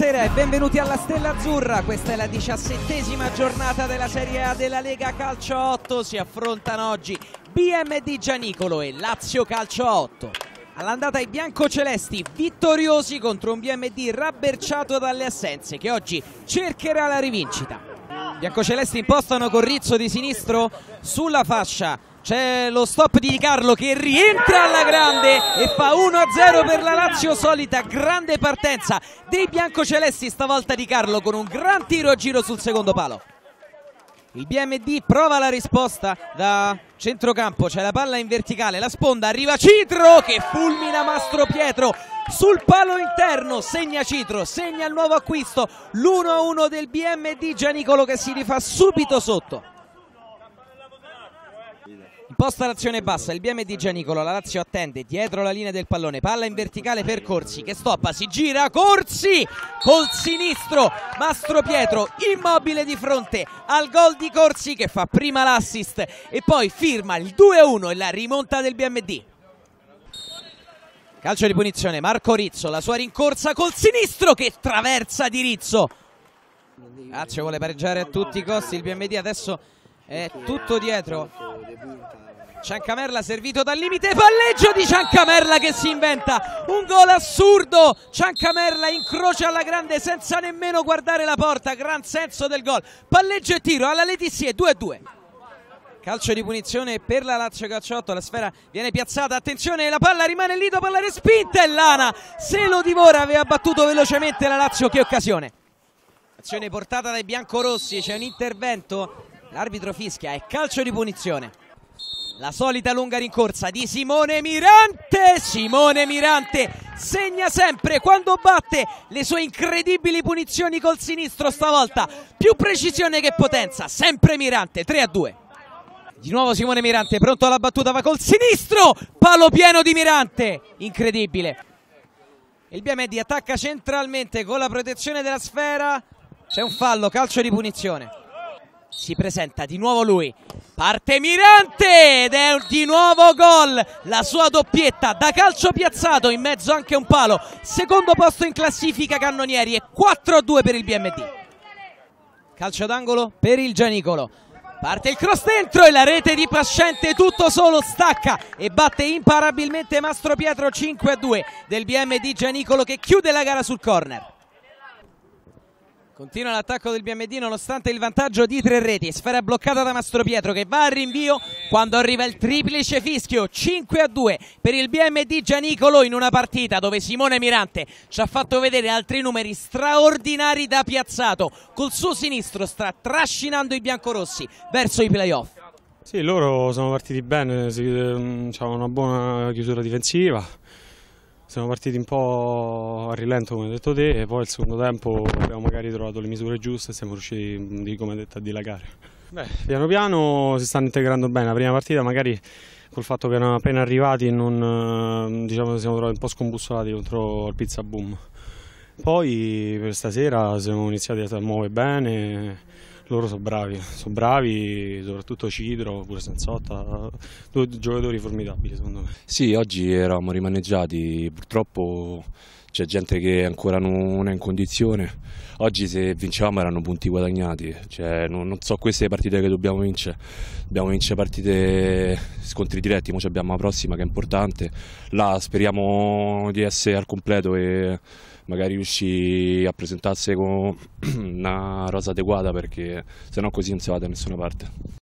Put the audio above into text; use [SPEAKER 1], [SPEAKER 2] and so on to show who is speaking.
[SPEAKER 1] Buonasera e benvenuti alla Stella Azzurra. Questa è la 17ª giornata della Serie A della Lega Calcio 8. Si affrontano oggi BMD Gianicolo e Lazio Calcio 8. All'andata i biancocelesti vittoriosi contro un BMD rabberciato dalle assenze che oggi cercherà la rivincita. I biancocelesti impostano con Rizzo di sinistro sulla fascia. C'è lo stop di Di Carlo che rientra alla grande e fa 1-0 per la Lazio. Solita grande partenza dei biancocelesti, stavolta Di Carlo con un gran tiro a giro sul secondo palo. Il BMD prova la risposta da centrocampo, c'è la palla in verticale, la sponda, arriva Citro che fulmina Mastropietro sul palo interno, segna Citro, segna il nuovo acquisto, l'1-1 del BMD Gianicolo che si rifà subito sotto. Imposta l'azione bassa, il BMD Gianicolo, la Lazio attende dietro la linea del pallone, palla in verticale per Corsi che stoppa, si gira, Corsi col sinistro, Mastropietro immobile di fronte al gol di Corsi che fa prima l'assist e poi firma il 2-1 e la rimonta del BMD. Calcio di punizione, Marco Rizzo, la sua rincorsa col sinistro che traversa di Rizzo. Lazio vuole pareggiare a tutti i costi, il BMD adesso è tutto dietro. Ciancamerla servito dal limite, palleggio di Ciancamerla che si inventa un gol assurdo. Ciancamerla incrocia alla grande senza nemmeno guardare la porta, gran senso del gol, palleggio e tiro alla Letizie, 2-2. Calcio di punizione per la Lazio Calcio 8, la sfera viene piazzata, attenzione, la palla rimane lì dopo la respinta e Lana se lo divora, aveva battuto velocemente la Lazio, che occasione. Azione portata dai biancorossi, c'è un intervento, l'arbitro fischia, è calcio di punizione. La solita lunga rincorsa di Simone Mirante. Simone Mirante segna sempre quando batte le sue incredibili punizioni col sinistro, stavolta più precisione che potenza, sempre Mirante, 3-2. Di nuovo Simone Mirante pronto alla battuta, va col sinistro, palo pieno di Mirante, incredibile. Il BMD attacca centralmente con la protezione della sfera, c'è un fallo, calcio di punizione. Si presenta di nuovo lui, parte Mirante ed è di nuovo gol, la sua doppietta da calcio piazzato, in mezzo anche un palo, secondo posto in classifica cannonieri e 4-2 per il BMD. Calcio d'angolo per il Gianicolo, parte il cross dentro e la rete di Pascente tutto solo stacca e batte imparabilmente Mastropietro, 5-2 del BMD Gianicolo che chiude la gara sul corner. Continua l'attacco del BMD nonostante il vantaggio di 3 reti, sfera bloccata da Mastropietro che va al rinvio quando arriva il triplice fischio, 5-2 per il BMD Gianicolo in una partita dove Simone Mirante ci ha fatto vedere altri numeri straordinari da piazzato, col suo sinistro sta trascinando i biancorossi verso i playoff.
[SPEAKER 2] Sì, loro sono partiti bene, hanno una buona chiusura difensiva. Siamo partiti un po' a rilento come hai detto te e poi il secondo tempo abbiamo magari trovato le misure giuste e siamo riusciti, come detto, a dilagare. Piano piano si stanno integrando bene, la prima partita magari col fatto che erano appena arrivati non, siamo trovati un po' scombussolati contro il Pizza Boom. Poi per stasera siamo iniziati a muovere bene. Loro sono bravi, soprattutto Citro, pure Senzotta, 2 giocatori formidabili secondo me.
[SPEAKER 3] Sì, oggi eravamo rimaneggiati, purtroppo c'è gente che ancora non è in condizione. Oggi se vincevamo erano punti guadagnati, cioè, non so queste partite che dobbiamo vincere partite, scontri diretti, ora abbiamo la prossima che è importante, là speriamo di essere al completo e magari riuscire a presentarsi con una rosa adeguata perché sennò così non si va da nessuna parte.